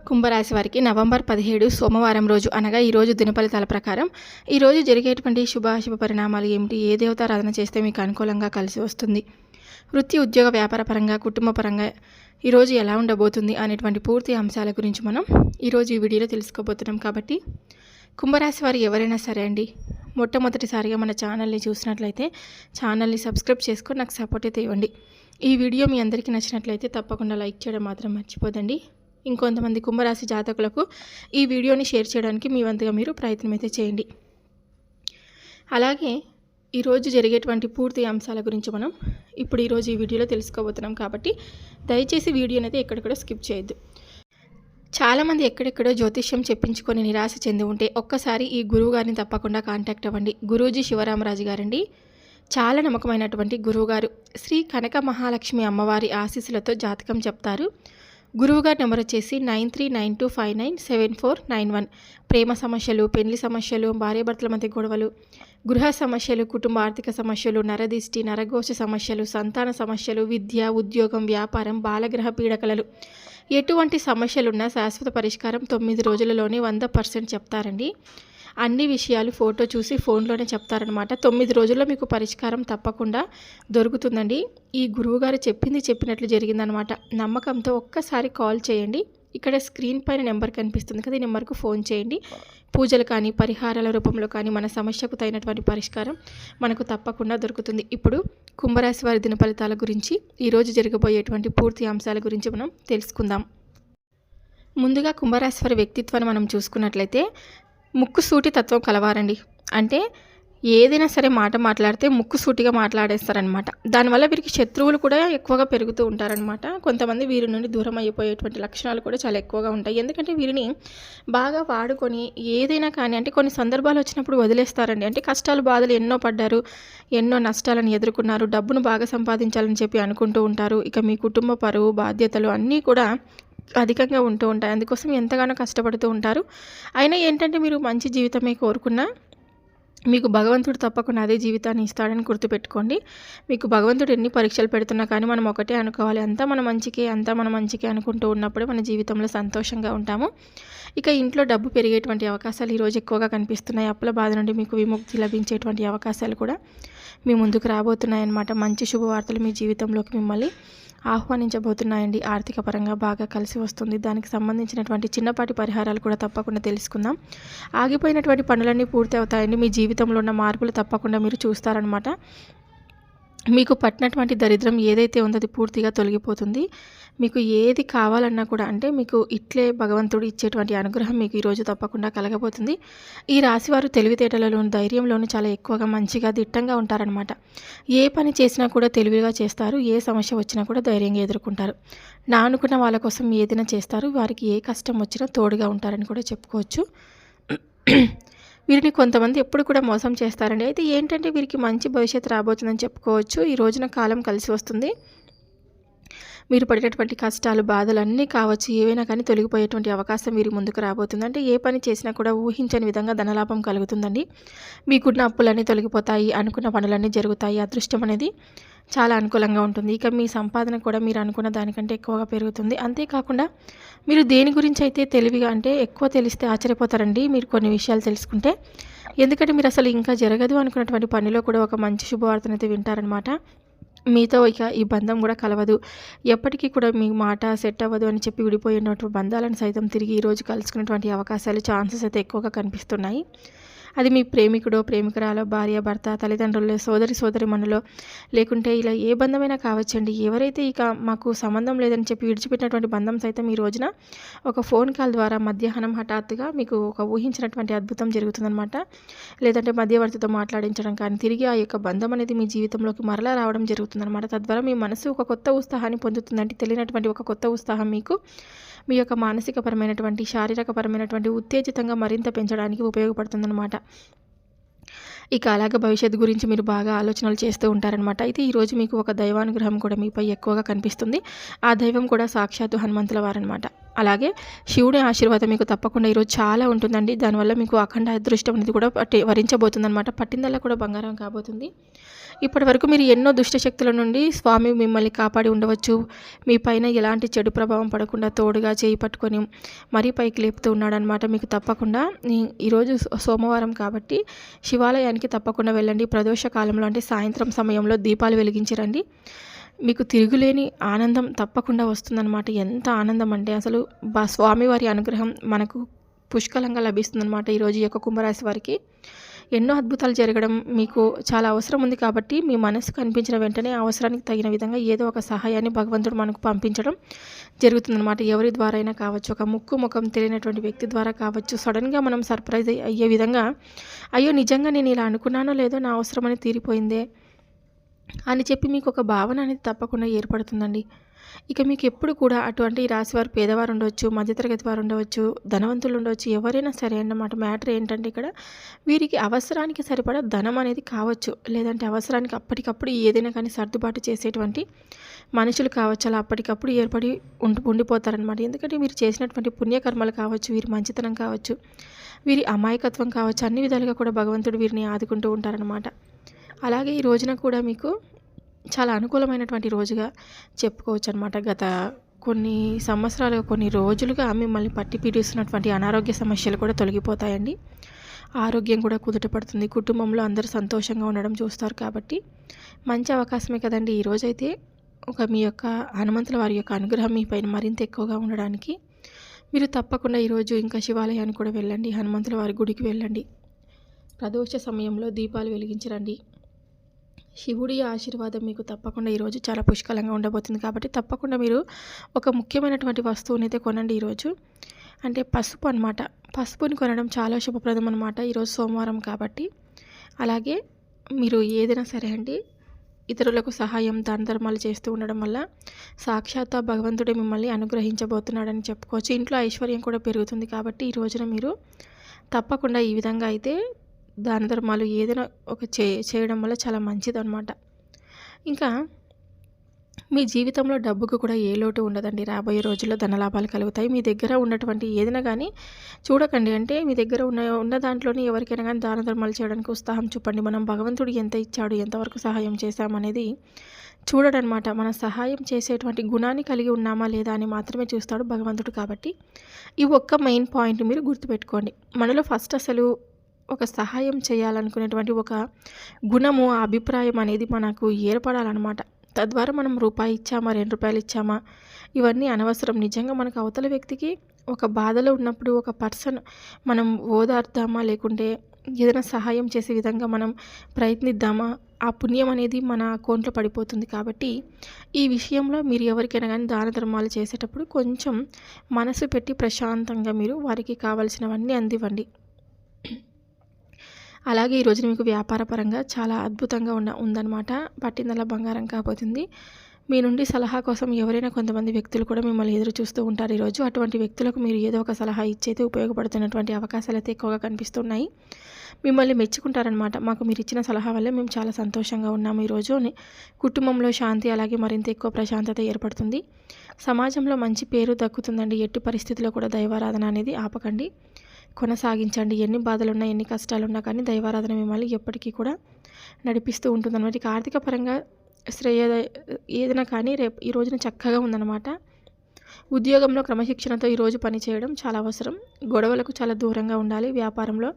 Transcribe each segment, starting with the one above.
కుంభరాశి వారికి నవంబర్ 17 సోమవారం రోజు అనగా ఈరోజు దినఫలితాల ప్రకారం ఈరోజు జరిగేటువంటి శుభాశుభ పరిణామాలు ఏమిటి, ఏ దేవతారాధన చేస్తే మీకు అనుకూలంగా కలిసి వస్తుంది, వృత్తి ఉద్యోగ వ్యాపార పరంగా కుటుంబ పరంగా ఈరోజు ఎలా ఉండబోతుంది అనేటువంటి పూర్తి అంశాల గురించి మనం ఈరోజు ఈ వీడియోలో తెలుసుకోబోతున్నాం. కాబట్టి కుంభరాశి వారు ఎవరైనా సరే అండి, మొట్టమొదటిసారిగా మన ఛానల్ని చూసినట్లయితే ఛానల్ని సబ్స్క్రైబ్ చేసుకొని నాకు సపోర్ట్ అయితే ఇవ్వండి. ఈ వీడియో మీ అందరికీ నచ్చినట్లయితే తప్పకుండా లైక్ చేయడం మాత్రం మర్చిపోదండి. ఇంకొంతమంది కుంభరాశి జాతకులకు ఈ వీడియోని షేర్ చేయడానికి మీ వంతుగా మీరు ప్రయత్నం అయితే చేయండి. అలాగే ఈరోజు జరిగేటువంటి పూర్తి అంశాల గురించి మనం ఇప్పుడు ఈరోజు ఈ వీడియోలో తెలుసుకోబోతున్నాం. కాబట్టి దయచేసి వీడియోని అయితే ఎక్కడెక్కడో స్కిప్ చేయొద్దు. చాలామంది ఎక్కడెక్కడో జ్యోతిష్యం చెప్పించుకొని నిరాశ చెంది ఉంటే ఒక్కసారి ఈ గురువు గారిని తప్పకుండా కాంటాక్ట్ అవ్వండి. గురూజీ శివరామరాజు గారండి. చాలా నమ్మకమైనటువంటి గురువుగారు. శ్రీ కనక మహాలక్ష్మి అమ్మవారి ఆశీస్సులతో జాతకం చెప్తారు. గురువుగారి నెంబర్ వచ్చేసి 9392597491. ప్రేమ సమస్యలు, పెళ్లి సమస్యలు, భార్యాభర్తల మధ్య గొడవలు, గృహ సమస్యలు, కుటుంబ ఆర్థిక సమస్యలు, నరదిష్టి, నరఘోష సమస్యలు, సంతాన సమస్యలు, విద్య, ఉద్యోగం, వ్యాపారం, బాలగ్రహ పీడకలలు, ఎటువంటి సమస్యలున్నా శాశ్వత పరిష్కారం 9 రోజులలోనే 100% చెప్తారండి. అన్ని విషయాలు ఫోటో చూసి ఫోన్లోనే చెప్తారనమాట. 9 రోజుల్లో మీకు పరిష్కారం తప్పకుండా దొరుకుతుందండి. ఈ గురువుగారు చెప్పినట్లు జరిగిందనమాట. నమ్మకంతో ఒక్కసారి కాల్ చేయండి. ఇక్కడ స్క్రీన్ పైన నెంబర్ కనిపిస్తుంది కదా, ఈ నెంబర్కు ఫోన్ చేయండి. పూజలు కానీ పరిహారాల రూపంలో కానీ మన సమస్యకు తగినటువంటి పరిష్కారం మనకు తప్పకుండా దొరుకుతుంది. ఇప్పుడు కుంభరాశి వారి దిన ఫలితాల గురించి, ఈరోజు జరగబోయేటువంటి పూర్తి అంశాల గురించి మనం తెలుసుకుందాం. ముందుగా కుంభరాశి వారి వ్యక్తిత్వాన్ని మనం చూసుకున్నట్లయితే ముక్కుసూటి తత్వం కలవారండి. అంటే ఏదైనా సరే మాట మాట్లాడితే ముక్కుసూటిగా మాట్లాడేస్తారనమాట. దానివల్ల వీరికి శత్రువులు కూడా ఎక్కువగా పెరుగుతూ ఉంటారనమాట. కొంతమంది వీరి నుండి దూరం అయిపోయేటువంటి లక్షణాలు కూడా చాలా ఎక్కువగా ఉంటాయి. ఎందుకంటే వీరిని బాగా వాడుకొని ఏదైనా కానీ, అంటే కొన్ని సందర్భాలు వచ్చినప్పుడు వదిలేస్తారండి. అంటే కష్టాలు బాధలు ఎన్నో పడ్డారు, ఎన్నో నష్టాలను ఎదుర్కొన్నారు, డబ్బును బాగా సంపాదించాలని చెప్పి అనుకుంటూ ఉంటారు. ఇక మీ కుటుంబ పరువు బాధ్యతలు అన్నీ కూడా అధికంగా ఉంటూ ఉంటాయి. అందుకోసం ఎంతగానో కష్టపడుతూ ఉంటారు. అయినా ఏంటంటే మీరు మంచి జీవితమే కోరుకున్నా మీకు భగవంతుడు తప్పకుండా అదే జీవితాన్ని ఇస్తాడని గుర్తుపెట్టుకోండి. మీకు భగవంతుడు ఎన్ని పరీక్షలు పెడుతున్నా కానీ మనం ఒకటే అనుకోవాలి, అంతా మన మంచికే అనుకుంటూ ఉన్నప్పుడే మన జీవితంలో సంతోషంగా ఉంటాము. ఇక ఇంట్లో డబ్బు పెరిగేటువంటి అవకాశాలు ఈరోజు ఎక్కువగా కనిపిస్తున్నాయి. అప్పుల బాధ నుండి మీకు విముక్తి లభించేటువంటి అవకాశాలు కూడా మీ ముందుకు రాబోతున్నాయన్నమాట. మంచి శుభవార్తలు మీ జీవితంలోకి మిమ్మల్ని ఆహ్వానించబోతున్నాయండి. ఆర్థిక పరంగా బాగా కలిసి వస్తుంది. దానికి సంబంధించినటువంటి చిన్నపాటి పరిహారాలు కూడా తప్పకుండా తెలుసుకుందాం. ఆగిపోయినటువంటి పనులన్నీ పూర్తి అవుతాయండి. మీ జీవితంలో ఉన్న మార్పులు తప్పకుండా మీరు చూస్తారనమాట. మీకు పట్టినటువంటి దరిద్రం ఏదైతే ఉందో అది పూర్తిగా తొలగిపోతుంది. మీకు ఏది కావాలన్నా కూడా, అంటే మీకు ఇట్లే భగవంతుడు ఇచ్చేటువంటి అనుగ్రహం మీకు ఈరోజు తప్పకుండా కలగబోతుంది. ఈ రాశివారు తెలివితేటలలోను ధైర్యంలోనూ చాలా ఎక్కువగా మంచిగా దిట్టంగా ఉంటారనమాట. ఏ పని చేసినా కూడా తెలివిగా చేస్తారు. ఏ సమస్య వచ్చినా కూడా ధైర్యంగా ఎదుర్కొంటారు. నా అనుకున్న వాళ్ళ కోసం ఏదైనా చేస్తారు. వారికి ఏ కష్టం వచ్చినా తోడుగా ఉంటారని కూడా చెప్పుకోవచ్చు. వీరిని కొంతమంది ఎప్పుడు కూడా మోసం చేస్తారండి. అయితే ఏంటంటే వీరికి మంచి భవిష్యత్తు రాబోతుందని చెప్పుకోవచ్చు. ఈ రోజున కాలం కలిసి వస్తుంది. మీరు పడేటటువంటి కష్టాలు బాధలు అన్నీ కావచ్చు, ఏవైనా కానీ తొలగిపోయేటువంటి అవకాశం వీరి ముందుకు రాబోతుంది. అంటే ఏ పని చేసినా కూడా ఊహించని విధంగా ధనలాభం కలుగుతుందండి. మీకున్న అప్పులన్నీ తొలగిపోతాయి, అనుకున్న పనులన్నీ జరుగుతాయి. అదృష్టం అనేది చాలా అనుకూలంగా ఉంటుంది. ఇక మీ సంపాదన కూడా మీరు అనుకున్న దానికంటే ఎక్కువగా పెరుగుతుంది. అంతేకాకుండా మీరు దేని గురించి అయితే తెలివిగా, అంటే ఎక్కువ తెలిస్తే ఆశ్చర్యపోతారండి మీరు కొన్ని విషయాలు తెలుసుకుంటే. ఎందుకంటే మీరు అసలు ఇంకా జరగదు అనుకున్నటువంటి పనిలో కూడా ఒక మంచి శుభవార్తను అయితే వింటారనమాట. మీతో ఇక ఈ బంధం కూడా కలవదు, ఎప్పటికీ కూడా మీ మాట సెట్ అవ్వదు అని చెప్పి విడిపోయినటువంటి బంధాలను సైతం తిరిగి ఈరోజు కలుసుకునేటువంటి అవకాశాలు, ఛాన్సెస్ అయితే ఎక్కువగా కనిపిస్తున్నాయి. అది మీ ప్రేమికుడో ప్రేమికురాలో, భార్య భర్త, తల్లిదండ్రులు, సోదరిమణులో, లేకుంటే ఇలా ఏ బంధమైనా కావచ్చండి. ఎవరైతే ఇక మాకు సంబంధం లేదని చెప్పి విడిచిపెట్టినటువంటి బంధం సైతం ఈ రోజున ఒక ఫోన్ కాల్ ద్వారా మధ్యాహ్నం హఠాత్తుగా మీకు ఒక ఊహించినటువంటి అద్భుతం జరుగుతుందన్నమాట. లేదంటే మధ్యవర్తితో మాట్లాడించడం కానీ తిరిగి ఆ యొక్క బంధం అనేది మీ జీవితంలోకి మరలా రావడం జరుగుతుందన్నమాట. తద్వారా మీ మనసు ఒక కొత్త ఉత్సాహాన్ని పొందుతుందంటే తెలియనటువంటి ఒక కొత్త ఉత్సాహం మీకు మీ యొక్క మానసికపరమైనటువంటి శారీరకపరమైనటువంటి ఉత్తేజితంగా మరింత పెంచడానికి ఉపయోగపడుతుందన్నమాట. ఇక అలాగే భవిష్యత్తు గురించి మీరు బాగా ఆలోచనలు చేస్తూ ఉంటారనమాట. అయితే ఈరోజు మీకు ఒక దైవానుగ్రహం కూడా మీపై ఎక్కువగా కనిపిస్తుంది. ఆ దైవం కూడా సాక్షాత్తు హనుమంతుల వారనమాట. అలాగే శివుడి ఆశీర్వాదం మీకు తప్పకుండా ఈరోజు చాలా ఉంటుందండి. దానివల్ల మీకు అఖండ అదృష్టం అనేది కూడా వరించబోతుందన్నమాట. పట్టిందల్లా కూడా బంగారం కాబోతుంది. ఇప్పటివరకు మీరు ఎన్నో దుష్ట శక్తుల నుండి స్వామి మిమ్మల్ని కాపాడి ఉండవచ్చు. మీ పైన ఎలాంటి చెడు ప్రభావం పడకుండా తోడుగా చేయి పట్టుకొని మరీ పైకి లేపుతూ ఉన్నాడనమాట. మీకు తప్పకుండా ఈరోజు సోమవారం కాబట్టి శివాలయానికి తప్పకుండా వెళ్ళండి. ప్రదోష కాలంలో అంటే సాయంత్రం సమయంలో దీపాలు వెలిగించరండి. మీకు తిరుగులేని ఆనందం తప్పకుండా వస్తుందన్నమాట. ఎంత ఆనందం అంటే అసలు స్వామివారి అనుగ్రహం మనకు పుష్కలంగా లభిస్తుందన్నమాట. ఈరోజు ఈ యొక్క కుంభరాశి వారికి ఎన్నో అద్భుతాలు జరగడం మీకు చాలా అవసరం ఉంది కాబట్టి మీ మనసుకు అనిపించిన వెంటనే అవసరానికి తగిన విధంగా ఏదో ఒక సహాయాన్ని భగవంతుడు మనకు పంపించడం జరుగుతుందన్నమాట. ఎవరి ద్వారా అయినా కావచ్చు, ఒక ముఖం తెలియనటువంటి వ్యక్తి ద్వారా కావచ్చు, సడన్గా మనం సర్ప్రైజ్ అయ్యే విధంగా అయ్యో నిజంగా నేను ఇలా అనుకున్నానో లేదో నా అవసరం అని తీరిపోయిందే అని చెప్పి మీకు ఒక భావన అనేది తప్పకుండా ఏర్పడుతుందండి. ఇక మీకు ఎప్పుడు కూడా అటువంటి రాశివారు పేదవారు ఉండవచ్చు, మధ్యతరగతి వారు ఉండవచ్చు, ధనవంతులు ఉండవచ్చు, ఎవరైనా సరే అన్నమాట. మ్యాటర్ ఏంటంటే ఇక్కడ వీరికి అవసరానికి సరిపడా ధనం అనేది కావచ్చు, లేదంటే అవసరానికి అప్పటికప్పుడు ఏదైనా కానీ సర్దుబాటు చేసేటువంటి మనుషులు కావచ్చు. అలా అప్పటికప్పుడు ఏర్పడి ఉండిపోతారనమాట. ఎందుకంటే మీరు చేసినటువంటి పుణ్యకర్మలు కావచ్చు, వీరి మంచితనం కావచ్చు, వీరి అమాయకత్వం కావచ్చు, అన్ని విధాలుగా కూడా భగవంతుడు వీరిని ఆదుకుంటూ ఉంటారనమాట. అలాగే ఈ రోజున కూడా మీకు చాలా అనుకూలమైనటువంటి రోజుగా చెప్పుకోవచ్చు అనమాట. గత కొన్ని సంవత్సరాలుగా, కొన్ని రోజులుగా మిమ్మల్ని పట్టి పీడిస్తున్నటువంటి అనారోగ్య సమస్యలు కూడా తొలగిపోతాయండి. ఆరోగ్యం కూడా కుదుట పడుతుంది. కుటుంబంలో అందరూ సంతోషంగా ఉండడం చూస్తారు కాబట్టి మంచి అవకాశమే కదండి. ఈరోజైతే మీ యొక్క హనుమంతుల వారి యొక్క అనుగ్రహం మీ పైన మరింత ఎక్కువగా ఉండడానికి మీరు తప్పకుండా ఈరోజు ఇంకా శివాలయానికి కూడా వెళ్ళండి. హనుమంతుల వారి గుడికి వెళ్ళండి. ప్రదోష సమయంలో దీపాలు వెలిగించరండి. శివుడి ఆశీర్వాదం మీకు తప్పకుండా ఈరోజు చాలా పుష్కలంగా ఉండబోతుంది కాబట్టి తప్పకుండా మీరు ఒక ముఖ్యమైనటువంటి వస్తువుని అయితే కొనండి ఈరోజు. అంటే పసుపు అనమాట. పసుపుని కొనడం చాలా శుభప్రదం అనమాట ఈరోజు సోమవారం కాబట్టి. అలాగే మీరు ఏదైనా సరే అండి ఇతరులకు సహాయం దాన ధర్మాలు చేస్తూ ఉండడం వల్ల సాక్షాత్ భగవంతుడే మిమ్మల్ని అనుగ్రహించబోతున్నాడని చెప్పుకోవచ్చు. ఇంట్లో ఐశ్వర్యం కూడా పెరుగుతుంది కాబట్టి ఈ రోజున మీరు తప్పకుండా ఈ విధంగా అయితే దాన ధర్మాలు ఏదైనా ఒక చేయడం వల్ల చాలా మంచిదన్నమాట. ఇంకా మీ జీవితంలో డబ్బుకు కూడా ఏ లోటు ఉండదండి. రాబోయే రోజుల్లో ధనలాభాలు కలుగుతాయి. మీ దగ్గర ఉన్నటువంటి ఏదైనా కానీ చూడకండి. అంటే మీ దగ్గర ఉన్న దాంట్లోనే ఎవరికైనా కానీ దాన ధర్మాలు చేయడానికి ఉత్సాహం చూపండి. మనం భగవంతుడు ఎంత ఇచ్చాడు, ఎంతవరకు సహాయం చేశామనేది చూడడనమాట. మన సహాయం చేసేటువంటి గుణాన్ని కలిగి ఉన్నామా లేదా అని మాత్రమే చూస్తాడు భగవంతుడు. కాబట్టి ఈ ఒక్క మెయిన్ పాయింట్ మీరు గుర్తుపెట్టుకోండి. మనలో ఫస్ట్ అసలు ఒక సహాయం చేయాలనుకునేటువంటి ఒక గుణము, ఆ అభిప్రాయం అనేది మనకు ఏర్పడాలన్నమాట. తద్వారా మనం రూపాయి ఇచ్చామా, 2 రూపాయలు ఇచ్చామా ఇవన్నీ అనవసరం. నిజంగా మనకు అవతల వ్యక్తికి ఒక బాధలో ఉన్నప్పుడు ఒక పర్సన్ మనం ఓదార్దామా, లేకుంటే ఏదైనా సహాయం చేసే విధంగా మనం ప్రయత్నిద్దామా, ఆ పుణ్యం అనేది మన అకౌంట్లో పడిపోతుంది. కాబట్టి ఈ విషయంలో మీరు ఎవరికైనా కానీ దాన ధర్మాలు చేసేటప్పుడు కొంచెం మనసు పెట్టి ప్రశాంతంగా మీరు వారికి కావాల్సినవన్నీ అందివ్వండి. అలాగే ఈ రోజున మీకు వ్యాపార పరంగా చాలా అద్భుతంగా ఉందన్నమాట. పట్టిందల్లా బంగారం కాబోతుంది. మీ నుండి సలహా కోసం ఎవరైనా కొంతమంది వ్యక్తులు కూడా మిమ్మల్ని ఎదురు చూస్తూ ఉంటారు ఈరోజు. అటువంటి వ్యక్తులకు మీరు ఏదో ఒక సలహా ఇచ్చైతే ఉపయోగపడుతున్నటువంటి అవకాశాలు అయితే ఎక్కువగా కనిపిస్తున్నాయి. మిమ్మల్ని మెచ్చుకుంటారనమాట. మాకు మీరు ఇచ్చిన సలహా వల్లే మేము చాలా సంతోషంగా ఉన్నాము ఈరోజు. కుటుంబంలో శాంతి, అలాగే మరింత ఎక్కువ ప్రశాంతత ఏర్పడుతుంది. సమాజంలో మంచి పేరు దక్కుతుందండి. ఎట్టి పరిస్థితుల్లో కూడా దైవారాధన అనేది ఆపకండి, కొనసాగించండి. ఎన్ని బాధలున్నా, ఎన్ని కష్టాలున్నా కానీ దైవారాధన మిమ్మల్ని ఎప్పటికీ కూడా నడిపిస్తూ ఉంటుందన్నమాట. ఇక ఆర్థిక పరంగా ఏదైనా కానీ రేపు ఈ రోజున చక్కగా ఉందన్నమాట. ఉద్యోగంలో క్రమశిక్షణతో ఈరోజు పని చేయడం చాలా అవసరం. గొడవలకు చాలా దూరంగా ఉండాలి. వ్యాపారంలో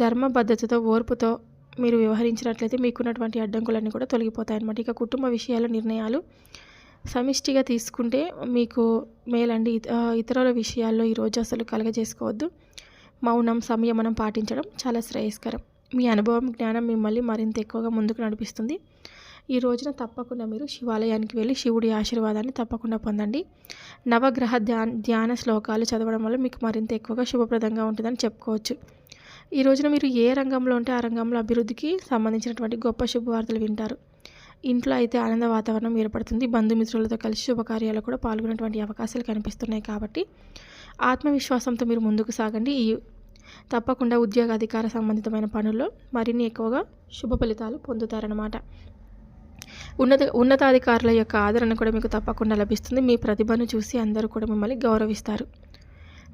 ధర్మబద్ధతతో, ఓర్పుతో మీరు వ్యవహరించినట్లయితే మీకున్నటువంటి అడ్డంకులన్నీ కూడా తొలగిపోతాయన్నమాట. ఇక కుటుంబ విషయాల నిర్ణయాలు సమిష్టిగా తీసుకుంటే మీకు మేలండి. ఇతరుల విషయాల్లో ఈరోజు అసలు కలగజేసుకోవద్దు. మౌనం, సంయమనం పాటించడం చాలా శ్రేయస్కరం. మీ అనుభవం, జ్ఞానం మిమ్మల్ని మరింత ఎక్కువగా ముందుకు నడిపిస్తుంది. ఈ రోజున తప్పకుండా మీరు శివాలయానికి వెళ్ళి శివుడి ఆశీర్వాదాన్ని తప్పకుండా పొందండి. నవగ్రహ ధ్యాన శ్లోకాలు చదవడం వల్ల మీకు మరింత ఎక్కువగా శుభప్రదంగా ఉంటుందని చెప్పుకోవచ్చు. ఈ రోజున మీరు ఏ రంగంలో ఉంటే ఆ రంగంలో అభివృద్ధికి సంబంధించినటువంటి గొప్ప శుభవార్తలు వింటారు. ఇంట్లో అయితే ఆనంద వాతావరణం ఏర్పడుతుంది. బంధుమిత్రులతో కలిసి శుభకార్యాలు కూడా పాల్గొనేటువంటి అవకాశాలు కనిపిస్తున్నాయి. కాబట్టి ఆత్మవిశ్వాసంతో మీరు ముందుకు సాగండి. తప్పకుండా ఉద్యోగ అధికార సంబంధితమైన పనుల్లో మరిన్ని ఎక్కువగా శుభ ఫలితాలు పొందుతారన్నమాట. ఉన్నతాధికారుల యొక్క ఆదరణ కూడా మీకు తప్పకుండా లభిస్తుంది. మీ ప్రతిభను చూసి అందరూ కూడా మిమ్మల్ని గౌరవిస్తారు.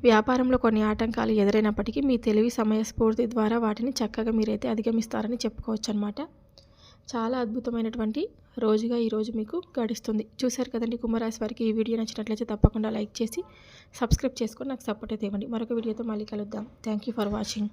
వ్యాపారంలో కొన్ని ఆటంకాలు ఎదురైనప్పటికీ మీ తెలివి, సమయస్ఫూర్తి ద్వారా వాటిని చక్కగా మీరైతే అధిగమిస్తారని చెప్పుకోవచ్చు అన్నమాట. చాలా అద్భుతమైనటువంటి రోజుగా ఈరోజు మీకు గడుస్తుంది. చూశారు కదండి, కుంభరాశి వారికి ఈ వీడియో నచ్చినట్లయితే తప్పకుండా లైక్ చేసి సబ్స్క్రైబ్ చేసుకొని నాకు సపోర్ట్ అయితే ఇవ్వండి. మరొక వీడియోతో మళ్ళీ కలుద్దాం. Thank you for watching.